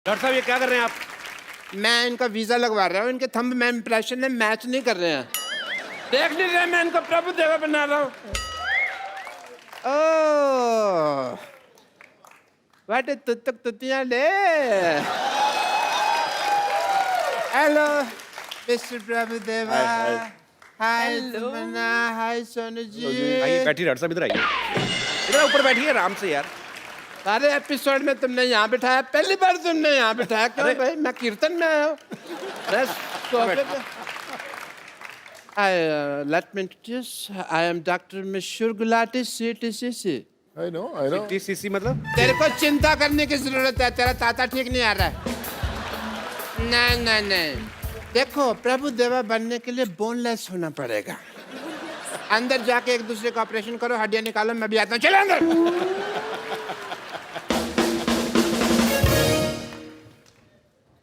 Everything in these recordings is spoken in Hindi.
डॉक्टर साहब ये क्या कर रहे हैं आप? मैं इनका वीजा लगवा रहा हूँ। इनके थंब में इंप्रेशन में मैच नहीं कर रहे हैं। देख नहीं रहे मैं इनको प्रभु देवा बना रहा हूँ। ओह वाटे तुतक तुतियां ले। हेलो मिस्टर प्रभु देवा। हाय तमन्ना। हाय सोनू जी। आइए बैठिए डॉक्टर साहब, इधर आइए, इधर ऊपर बैठिए आराम से यार। सारे एपिसोड में तुमने यहाँ बिठाया, पहली बार तुमने यहाँ बिठाया क्यों भाई? मैं कीर्तन में आया हूँ। Let me introduce. I am Dr. Mishur Gulati, CTCC. I know. TCC मतलब? तेरे को चिंता करने की जरूरत है, तेरा ताता ठीक नहीं आ रहा है। नहीं। देखो प्रभु देवा बनने के लिए बोनलेस होना पड़ेगा। अंदर जाके एक दूसरे का ऑपरेशन करो, हड्डियां निकालो, मैं भी आता हूँ। चलो अंदर।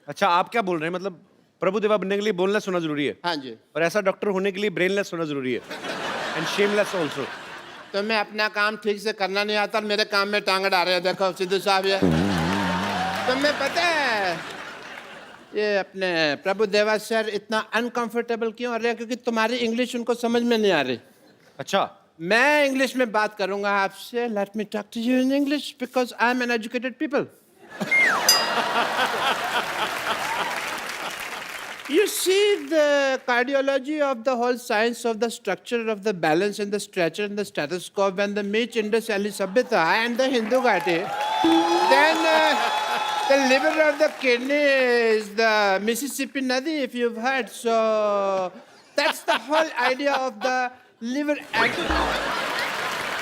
अच्छा आप क्या बोल रहे हैं, मतलब प्रभु देवा बनने के लिए बोनलेस होना जरूरी है? हाँ जी। और ऐसा डॉक्टर होने के लिए ब्रेनलेस होना जरूरी है, एंड शेमलेस ऑल्सो। तो मैं अपना काम ठीक से करना नहीं आता, मेरे काम में टांग अड़ा रहे हैं। देखो सिद्धू साहब ये तुम्हें पता है ये अपने प्रभु देवा सर इतना अनकंफर्टेबल क्यों हो रहे हैं? क्योंकि तुम्हारी इंग्लिश उनको समझ में नहीं आ रही। अच्छा मैं इंग्लिश में बात करूंगा आपसे। Let me talk to you in English because I am an educated people. You see the cardiology of the whole science of the structure of the balance and the stretcher and the stethoscope and the Meech Indus Valley Sabhyata and the Hindu Ghati. Then the liver or the kidney is the Mississippi Nadi, if you've heard. So that's the whole idea of the liver.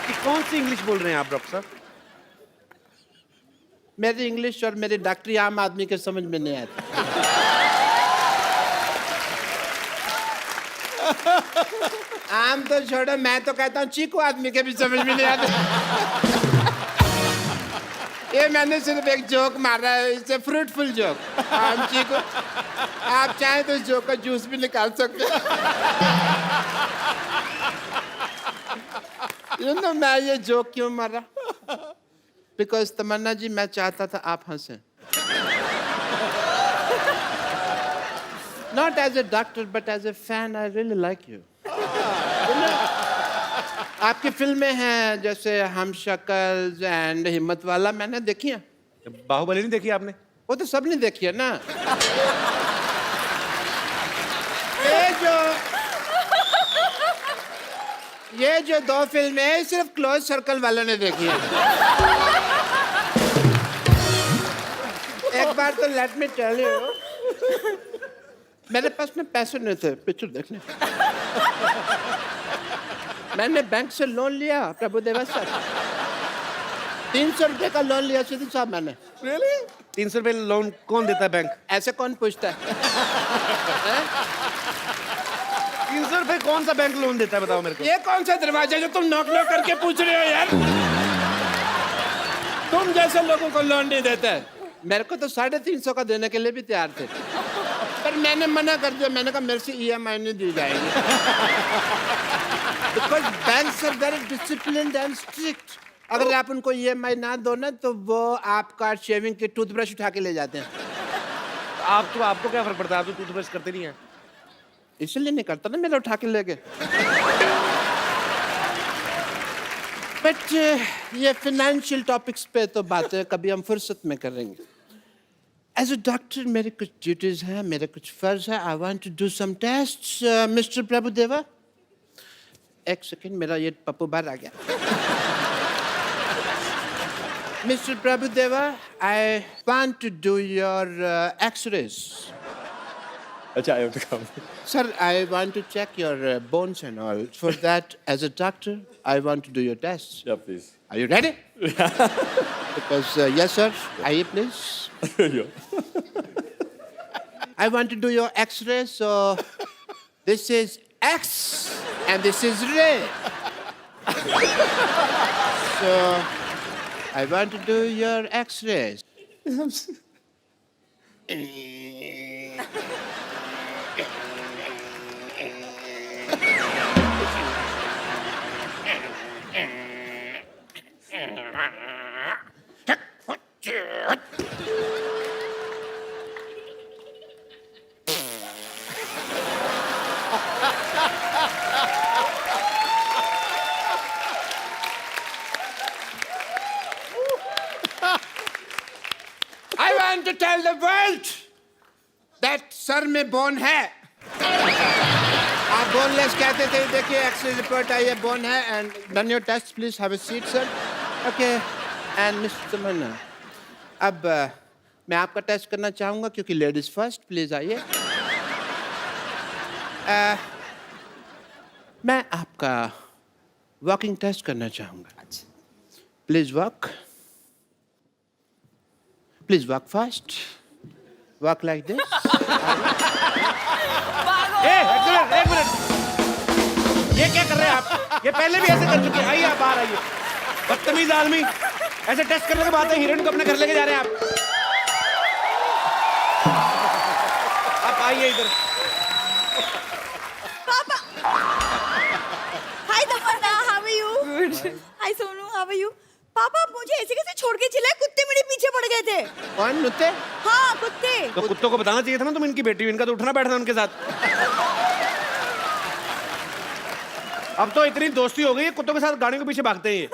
ये कौन सी इंग्लिश बोल रहे हैं आप डॉक्टर साहब? मेरी इंग्लिश और मेरी डॉक्टरी आम आदमी के समझ में नहीं आती। आम तो छोड़ो, मैं तो कहता हूँ चीकू आदमी के भी समझ में नहीं आते। ये मैंने सिर्फ एक जोक मारा है, इससे फ्रूटफुल जोक। आम चीकू, आप चाहें तो इस जोक का जूस भी निकाल सकते हैं। You know, मैं ये जोक क्यों मारा? बिकॉज तमन्ना जी मैं चाहता था आप हंसें। Not as a doctor, but as a fan, I really like you. आपकी फिल्में हैं जैसे हम शक्ल एंड हिम्मत वाला, मैंने देखी है। बाहुबली नहीं देखी आपने? वो तो सब ने देखी है ना। ये जो दो फिल्में हैं सिर्फ क्लोज सर्कल वालों ने देखी है। एक बार तो लेट मी टेल यू, मेरे पास में पैसे नहीं थे पिक्चर देखने। मैंने बैंक से लोन लिया प्रभु देवा सर, 300 रुपए का लोन लिया सिद्धू साहब मैंने। Really? 300 रुपए लोन कौन देता है बैंक? ऐसे कौन पूछता है? 300 रुपए कौन सा बैंक लोन देता है बताओ मेरे को? ये कौन सा दरवाजा जो तुम नॉक नॉक करके पूछ रहे हो यार? तुम जैसे लोगों को लोन नहीं देता है। मेरे को तो 350 का देने के लिए भी तैयार थे, पर मैंने मना कर दिया। मैंने कहा मेरे से EMI नहीं दी जाएगी। Because banks are very disciplined and strict. अगर आप उनको EMI ना दो ना तो वो आपका शेविंग की टूथब्रश उठा के ले जाते हैं। आपको क्या फर्क पड़ता है? आप तो टूथब्रश करते नहीं हैं। इसलिए नहीं करता ना, मेरा उठा के ले गए। बट ये फाइनेंशियल टॉपिक्स पे तो बातें कभी हम फुर्सत में करेंगे। एज अ डॉक्टर मेरे कुछ ड्यूटीज हैं, मेरे कुछ फर्ज है। I want to do some tests. Mister Prabhu Deva, एक सेकेंड, मेरा ये पप्पू बाहर आ गया। Mister Prabhu Deva, I want to do your x-rays. Acha, I have to come. Sir, I want to check your bones and all. For that, as a doctor, I want to do your tests. Yeah, please. Are you ready? Because, yes, sir. Aye, please. I want to do your X-ray, so this is X and this is ray. So, I want to do your X-rays. to tell the world that sir में बोन है. आप बोनलेस कहते थे, देखिए एक्सरे रिपोर्ट आई है, बोन है. And done your test, please have a seat sir. Okay. And mister Tamannaah, अब मैं आपका टेस्ट करना चाहूँगा क्योंकि लेडीज फर्स्ट. प्लीज आइए. मैं आपका वॉकिंग टेस्ट करना चाहूँगा. Please walk. Please walk fast. Walk like this. एक मिनट. ये क्या कर रहे हैं आप? ये पहले भी ऐसे कर चुके हैं. आइए आप बाहर आइए. बदतमीज आदमी. ऐसे टेस्ट करने के बाद हीरोइन को अपने घर लेके जा रहे हैं आप. आप आइए इधर. Papa. Hi Tamanna, how are you? Good. Hi Sonu, how are you? पापा मुझे ऐसे कैसे छोड़ के चले? कुत्ते मेरे पीछे पड़ गए थे. कौन नुते? हाँ कुत्ते. तो कुत्तों को बताना चाहिए था ना तुम इनकी बेटी हो. इनका तो उठना बैठना उनके साथ. अब तो इतनी दोस्ती हो गई है, कुत्तों के साथ गाड़ी के पीछे भागते हैं ये.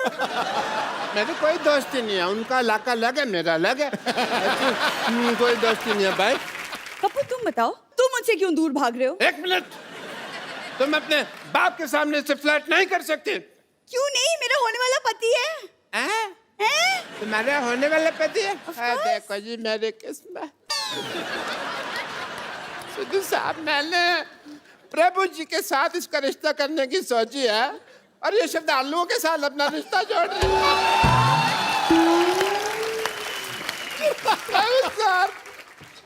मेरी कोई दोस्ती नहीं है. उनका इलाका अलग है, मेरा अलग है. कोई दोस्ती नहीं है भाई. कपूर तुम बताओ, तुम मुझसे क्यों दूर भाग रहे हो? एक मिनट. तुम अपने बाप के सामने से फ्लर्ट नहीं कर सकते. क्यों नहीं? मेरा होने वाला पति है. हैं? हैं? तुम्हारे होने वाले पति है? देखो जी मेरी किस्मत. सिद्धू साहब, मैंने प्रभु जी के साथ इसका रिश्ता करने की सोची है और ये श्रद्धालुओं के साथ अपना रिश्ता जोड़ रही है.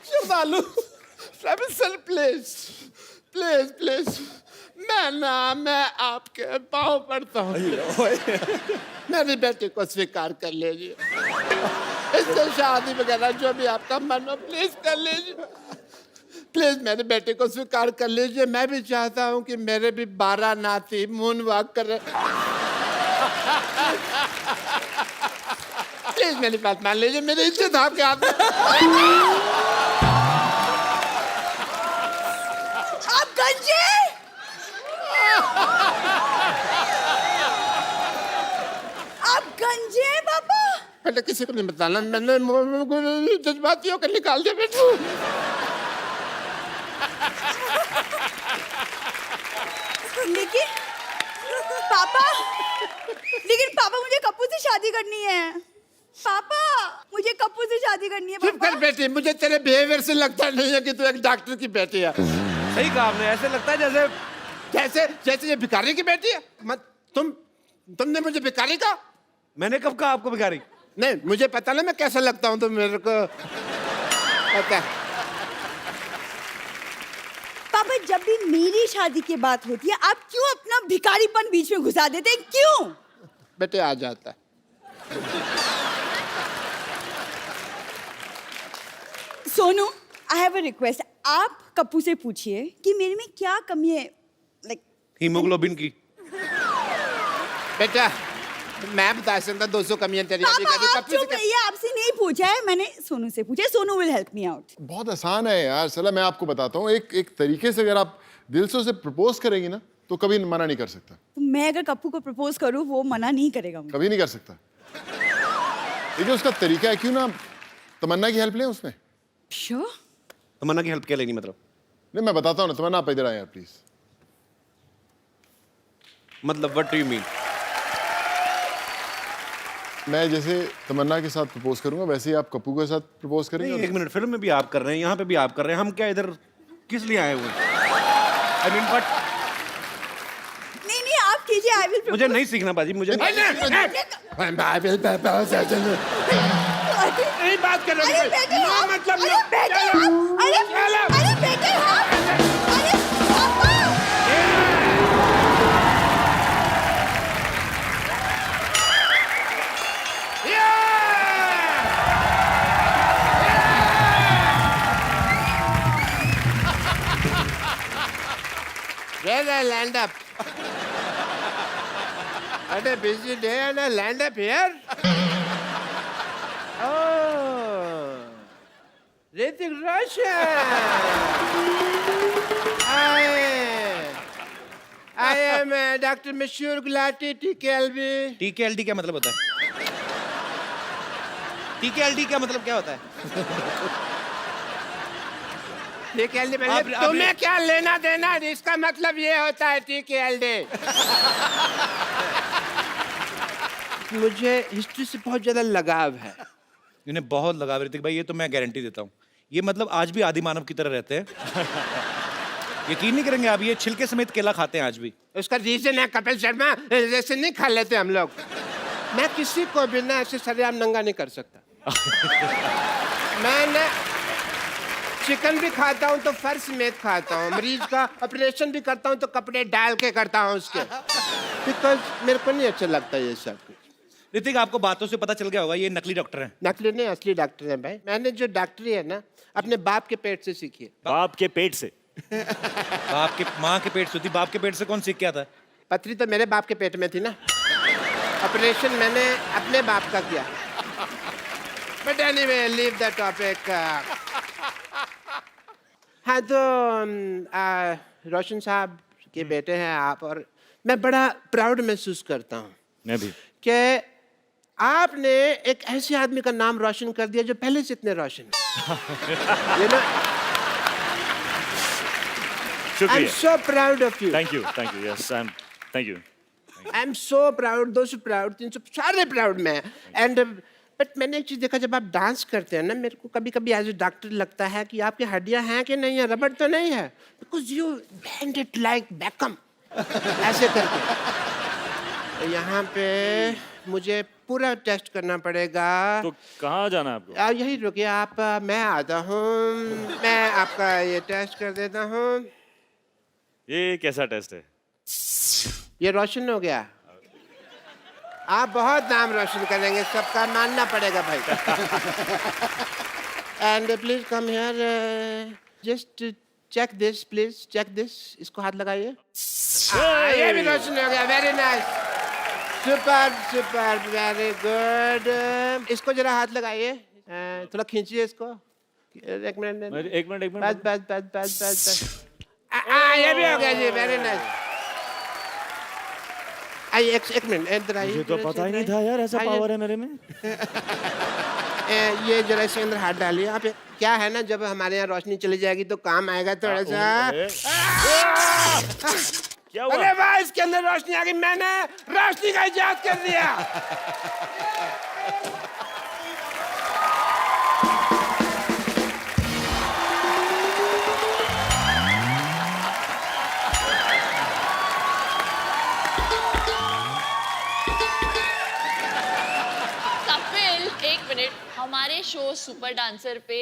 श्रद्धालु, प्रभु सर प्लीज प्लीज प्लीज. मैं आपके पाँव पड़ता हूँ. मेरी बेटी को स्वीकार कर लीजिए. इससे शादी वगैरह जो भी आपका मन हो प्लीज कर लीजिए. प्लीज मेरी बेटी को स्वीकार कर लीजिए. मैं भी चाहता हूँ कि मेरे भी 12 नाती मून वॉक करे. प्लीज मेरी बात मान लीजिए. मेरी इज्जत आपके हाथ में. आप गंजे. आप गंजे हैं पापा. बेटा किसी को नहीं बताना. मैंने जज्बातियों को निकाल दिया बेटू. लेकिन पापा मुझे कपूर से शादी करनी है. पापा मुझे कपूर से शादी करनी है. चुप कर बेटी. मुझे तेरे बिहेवियर से लगता नहीं है कि तू एक डॉक्टर की बेटी है. सही कहा आपने. ऐसे लगता है जैसे जैसे जैसे ये भिखारी की बेटी है. मत तुमने मुझे भिखारी कहा. मैंने कब कहा आपको भिखारी? नहीं मुझे पता ना मैं कैसा लगता हूँ. तो मेरे को पता है. पापा जब भी मेरी शादी की बात होती है आप क्यों अपना भिखारीपन बीच में घुसा देते हैं? क्यों? बेटे आ जाता है. Sonu, I have a request. आप कप्पू से पूछिए कि मेरे में क्या कमी है. लाइक हीमोग्लोबिन की. बेटा मैं बता सकता 200 कमियां तेरी. पापा आप चुप रहिए. आपसे नहीं पूछा है मैंने, सोनू से पूछा है. Sonu will help me out. बहुत आसान है यार. चलो मैं आपको बताता हूँ. एक तरीके से अगर आप दिल से उसे प्रपोज करेंगी ना तो कभी मना नहीं कर सकता. तो मैं अगर कप्पू को प्रपोज करूं वो मना नहीं करेगा मुझे. कभी नहीं कर सकता. ये जो उसका तरीका है, क्यों ना तमन्ना की हेल्प लें उसमें. श्योर. तमन्ना की हेल्प क्या लेनी मतलब? नहीं मैं बताता हूँ ना. तमन्ना आप इधर आए यार प्लीज. मतलब व्हाट डू यू मीन? मैं जैसे तमन्ना के साथ प्रपोज करूंगा वैसे ही आप कपूर के साथ प्रपोज करेंगे. नहीं, एक मिनट. फिल्म में भी आप कर रहे हैं, यहाँ पे भी आप कर रहे हैं. हम क्या इधर किस लिए आए हुए? आई मीन बट नहीं आप कीजिए. I will. मुझे नहीं सीखना बाजी. मुझे नहीं बात कर रहे अरे बेटे हो. मतलब अरे बेटे अरे बेटे अरे पापा. Land up. What a busy day and I land up here. Oh, Hrithik Roshan. I am Dr. Mashur Gulati, TKLB. TKLD क्या मतलब होता है? TKLD क्या मतलब क्या होता है? TKLD आप- तुम्हें क्या लेना देना, इसका मतलब ये होता है TKLD। मुझे हिस्ट्री से बहुत ज्यादा लगाव है। इन्हें बहुत लगा ऋतिक भाई, ये तो मैं गारंटी देता हूँ। ये मतलब आज भी आदि मानव की तरह रहते हैं। यकीन नहीं करेंगे आप, ये छिलके समेत केला खाते हैं आज भी। उसका रीजन है कपिल शर्मा, जैसे नहीं खा लेते हम लोग। मैं किसी को भी ना ऐसे सरेआम नंगा नहीं कर सकता। मैं ना चिकन भी खाता हूँ तो फर्श समेत खाता हूँ। मरीज का ऑपरेशन भी करता हूँ तो कपड़े डाल के करता हूँ उसके, बिकॉज मेरे को नहीं अच्छा लगता ये सब कुछ। ऋतिक, आपको बातों से पता चल गया होगा ये नकली डॉक्टर हैं। नकली नहीं, असली डॉक्टर है भाई। मैंने जो डॉक्टरी है ना अपने बाप के पेट से सीखी है। बाप के पेट से? बाप के, माँ के पेट से होती, बाप के पेट से कौन सीख के आता है? पथरी तो मेरे बाप के पेट में थी ना, ऑपरेशन मैंने अपने बाप का किया। But anyway, leave the topic. हाँ तो रोशन साहब के बेटे हैं आप, और मैं बड़ा प्राउड महसूस करता हूँ मैं भी। कि आपने एक ऐसे आदमी का नाम रोशन कर दिया जो पहले से इतने रोशन है। You know, I'm शुक्रिया। so proud of you. Thank you, yes, thank you. I'm so proud, those who proud, 300 सारे प्राउड में। एंड बट मैंने एक चीज देखा, जब आप डांस करते हैं ना, मेरे को कभी कभी एज ए डॉक्टर लगता है कि आपकी हड्डियां हैं कि नहीं है, रबड़ तो नहीं है, because you band it like Beckham ऐसे करके। यहाँ पे मुझे पूरा टेस्ट करना पड़ेगा। तो कहाँ जाना है आपको? यही रुकिए आप, मैं आता हूँ, मैं आपका ये टेस्ट कर देता हूँ। ये कैसा टेस्ट है? ये रोशन हो गया। आप बहुत नाम रोशन करेंगे, सबका मानना पड़ेगा भाई। And please come here, just check this, please check this. इसको हाथ लगाइए। ये भी रोशन हो गया, very nice, super super, very good. इसको जरा हाथ लगाइए, थोड़ा खींचिए इसको। एक मिनट, एक मिनट बस बस बस बस बस बस। ये भी हो गया जी, वेरी नाइस। आइए एक मिनट, इधर आइए। मुझे तो पता ही नहीं था यार ऐसा आइए। पावर है मेरे में। ये जरा इसके अंदर हाथ डालिए आप। क्या है ना, जब हमारे यहाँ रोशनी चली जाएगी तो काम आएगा थोड़ा सा। क्या हुआ? अरे वाह, इसके अंदर रोशनी आ गई, मैंने रोशनी का इजाद कर दिया। कपिल, एक मिनट। हमारे शो सुपर डांसर पे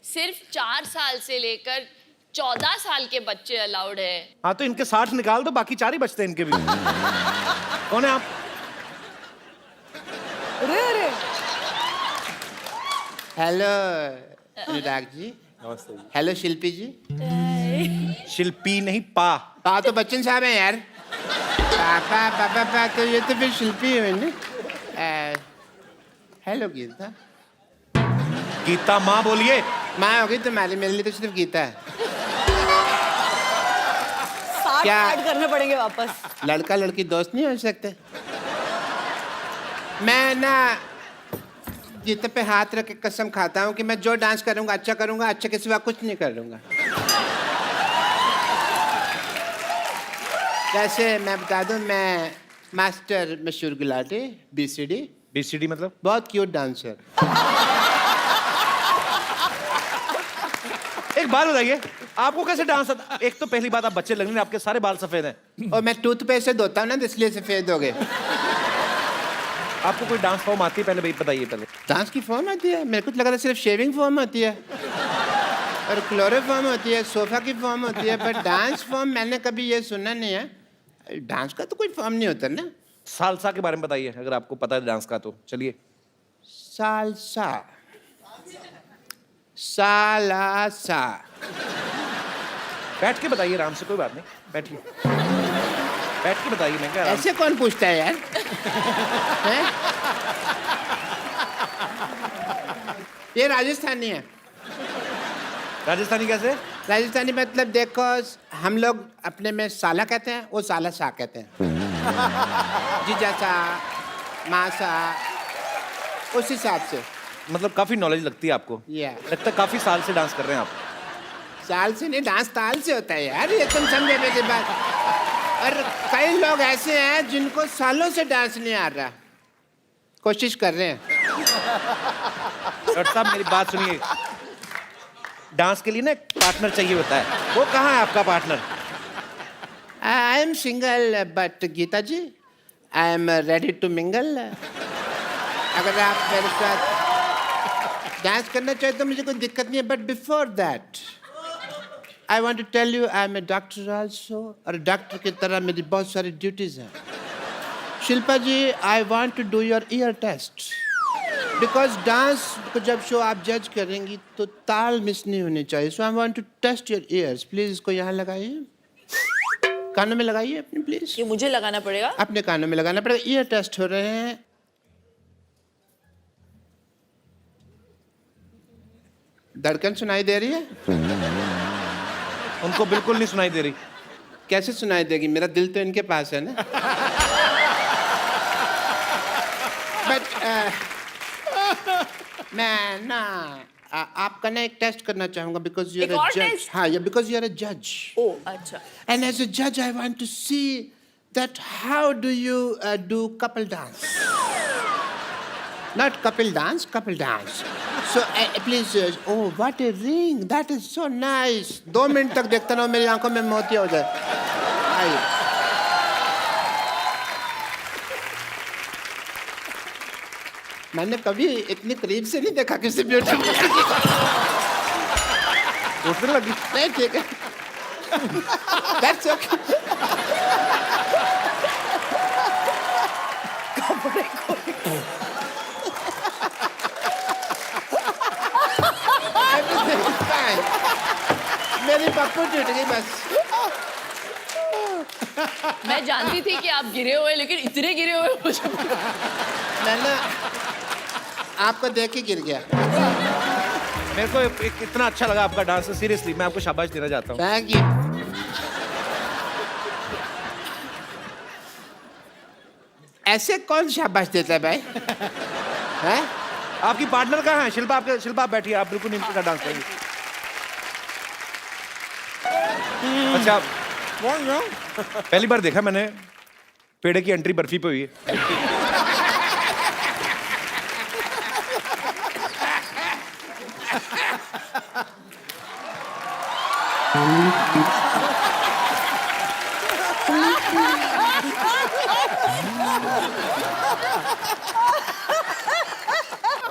सिर्फ 4 साल से लेकर 14 साल के बच्चे अलाउड है। हाँ तो इनके 60 निकाल दो, बाकी 4 ही बचते हैं इनके भी। कौन है आप? हेलो अनुराग जी। नमस्ते। हेलो शिल्पी जी। शिल्पी नहीं, पा। पा तो बच्चन साहब हैं यार। पापा पापा पा तो ये तो फिर शिल्पी है ना। हेलो गीता। गीता माँ बोलिए। माँ होगी तुम्हारी, मेरे लिए तो सिर्फ गीता है। 60 क्या? ऐड करने पड़ेंगे वापस। लड़का लड़की दोस्त नहीं हो सकते। मैं ना गीता पे हाथ रख के कसम खाता हूँ कि मैं जो डांस करूँगा अच्छा करूँगा, अच्छे के सिवा कुछ नहीं करूँगा। जैसे मैं बता दूँ, मैं मास्टर मशहूर गुलाटी, BCD। BCD मतलब? बहुत क्यूट डांसर। एक बात बताइए, आपको कैसे डांस आता? एक तो पहली बात, आप बच्चे लग रहे हैं, आपके सारे बाल सफेद हैं। और मैं टूथपेस्ट से धोता हूँ ना, तो इसलिए सफेद हो गए। आपको कोई डांस फॉर्म आती है? पहले भाई बताइए पहले। डांस की फॉर्म आती है? मेरे को तो लगा था सिर्फ शेविंग फॉर्म होती है और क्लोरोफॉर्म होती है, सोफा की फॉर्म होती है, पर डांस फॉर्म मैंने कभी ये सुना नहीं है। डांस का तो कोई फॉर्म नहीं होता ना। सालसा के बारे में बताइए, अगर आपको पता है डांस का तो चलिए। सालसा, सालासा। बैठ के बताइए आराम से, कोई बात नहीं, बैठिए। बैठ के बताइए, मैं क्या आराम से। ऐसे कौन पूछता है यार? हैं? ये राजस्थानी है। राजस्थानी कैसे? राजस्थानी मतलब देखो, हम लोग अपने में साला कहते हैं, वो साला सा कहते हैं। जीजा सा, माँ सा, उस हिसाब से। मतलब काफी नॉलेज लगती है आपको। Yeah. लगता है काफी साल से डांस कर रहे हैं आप। साल से नहीं, डांस ताल से होता है यार, ये तुम समझे मेरी बात। और कई लोग ऐसे हैं जिनको सालों से डांस नहीं आ रहा, कोशिश कर रहे हैं। डॉक्टर साहब मेरी बात सुनिए, डांस के लिए ना एक पार्टनर चाहिए होता है, वो कहाँ है आपका partner? I am single but Geeta ji I am ready to mingle. अगर आप मेरे साथ डांस करना चाहे तो मुझे कोई दिक्कत नहीं है, but before that I want to tell you I am a doctor also, और डॉक्टर की तरह मेरी बहुत सारी ड्यूटीज हैं। Shilpa ji, I want to do your ear test, because dance को जब शो आप जज करेंगी तो ताल मिस नहीं होनी चाहिए। So I want to test your ears. Please इसको यहाँ लगाइए, कानों में लगाइए अपने, प्लीज। ये मुझे लगाना पड़ेगा? अपने कानों में लगाना पड़ेगा। ईयर टेस्ट हो रहे हैं। धड़कन सुनाई दे रही है? उनको बिल्कुल नहीं सुनाई दे रही। कैसे सुनाई देगी, मेरा दिल तो इनके पास है ना। बट मैं ना आपका ना एक टेस्ट करना चाहूंगा, बिकॉज यू एक आर और अ जज। टेस्ट? हाँ, बिकॉज यू आर अ जज, ओ अच्छा। and as a judge I want to see that how do you do couple dance, not couple dance, couple dance. So please oh what a ring, that is so nice. 2 minute तक देखता रहो, मेरी आंखों में मोती हो जाए। आइए। मैंने कभी इतनी करीब से नहीं देखा किसी ब्यूटी को। उठने लगी। नहीं, ठीक है। That's okay. Everything is fine. मेरी पप्पू टूट गई बस। मैं जानती थी कि आप गिरे हुए, लेकिन इतने गिरे हुए मुझे मैं ना आपको देख के गिर गया। मेरे को इतना अच्छा लगा आपका डांस, सीरियसली मैं आपको शाबाश देना चाहता हूँ। Thank you. ऐसे कौन शाबाश देता है भाई? हैं? आपकी पार्टनर कहाँ है? शिल्पा, आपके शिल्पा आप बैठिए, आप बिल्कुल नहीं का डांस करेंगे। अच्छा, पहली बार देखा मैंने पेड़े की एंट्री बर्फी पे हुई है।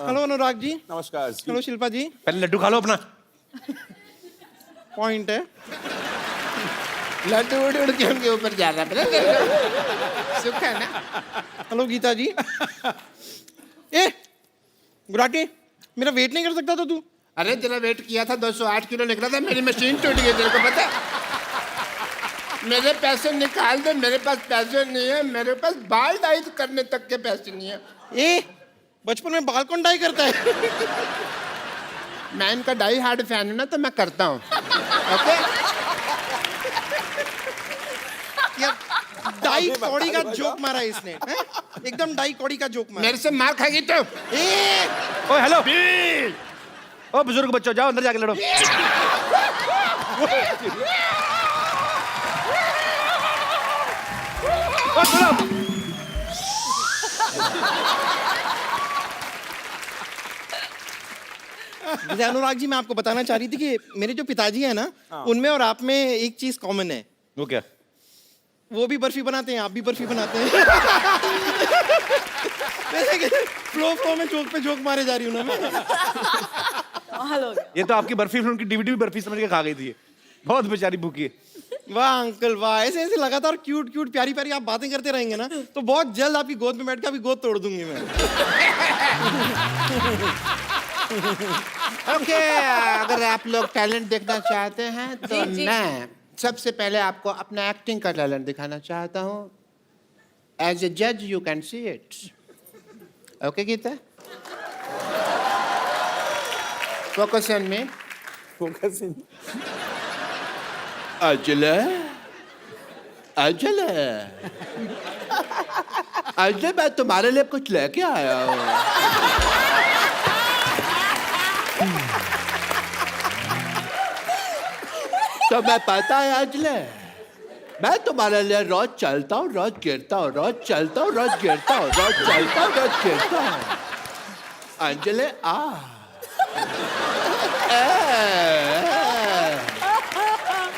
हेलो अनुराग जी। नमस्कार। हेलो शिल्पा जी। पहले लड्डू खा लो अपना। पॉइंट है। लड्डू उड़ उड़ के उनके ऊपर जा रहा है। सुख है ना? हेलो गीता जी। ए गुराटी, मेरा वेट नहीं कर सकता था तू? अरे तेरा वेट किया था, 208 किलो निकला था, मेरी मशीन टूट गई, तेरे को पता है? मेरे पैसे निकाल दे, मेरे पास पैसे नहीं है, मेरे पास बाल डाई करने तक के पैसे नहीं है। ए बचपन में बाल कौन डाई करता है? मैं इनका डाई हार्ड फैन हूं ना, तो मैं करता हूँ। ओके? यार डाई कौड़ी का जोक मारा है इसने, हैं? एकदम डाई कौड़ी का जोक मारा। मेरे से मार खाएगी तो? ए ओ हेलो, ओ बुजुर्ग बच्चों, जाओ अंदर जाके लड़ो। ओ सुनो, जैसे अनुराग जी, मैं आपको बताना चाह रही थी कि मेरे जो पिताजी हैं ना, उनमें और आप में एक चीज कॉमन है। वो क्या? वो भी बर्फी बनाते हैं, आप भी बर्फी बनाते हैं। वैसे कि फ्लो में जोक पे जोक मारे जा रही हूँ ना मैं। हेलो। ये तो आपकी बर्फी फिल्म की डीवीडी भी बर्फी समझ के खा गई थी। बहुत बेचारी भूखी है। वाह अंकल वाह, ऐसे ऐसे लगातार क्यूट क्यूट प्यारी प्यारी आप बातें करते रहेंगे ना, तो बहुत जल्द आपकी गोद में बैठ के आपकी गोद तोड़ दूंगी मैं। ओके, अगर आप लोग टैलेंट देखना चाहते हैं तो जी। मैं सबसे पहले आपको अपना एक्टिंग का टैलेंट दिखाना चाहता हूँ। एज ए जज you can see it. Okay Geeta, focus on me. Ajla, Ajla, Ajla, मैं तुम्हारे लिए कुछ लेके आया हूँ। तो मैं पता है अंजलि, मैं तुम्हारे लिए रोज चलता हूँ, रोज गिरता हूँ, रोज चलता हूँ, रोज गिरता हूँ, रोज चलता हूँ, रोज गिरता हूँ। अंजलि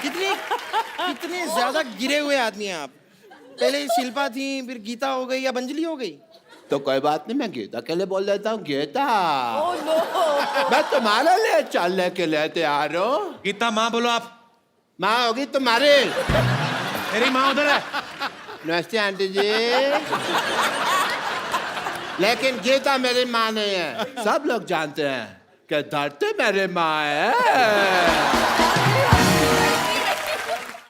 कितने ज्यादा गिरे हुए आदमी हैं आप। पहले शिल्पा थी, फिर गीता हो गई, अब अंजलि हो गई। तो कोई बात नहीं, मैं गीता के लिए बोल देता हूँ, गीता मैं तुम्हारे लिए चलने के लिए तैयार हूँ। गीता माँ बोलो आप। माँ होगी तुम्हारी। मेरी माँ उधर है। नमस्ते आंटी जी। लेकिन गीता मेरी माँ नहीं है। सब लोग जानते हैं कि धरती मेरी माँ है।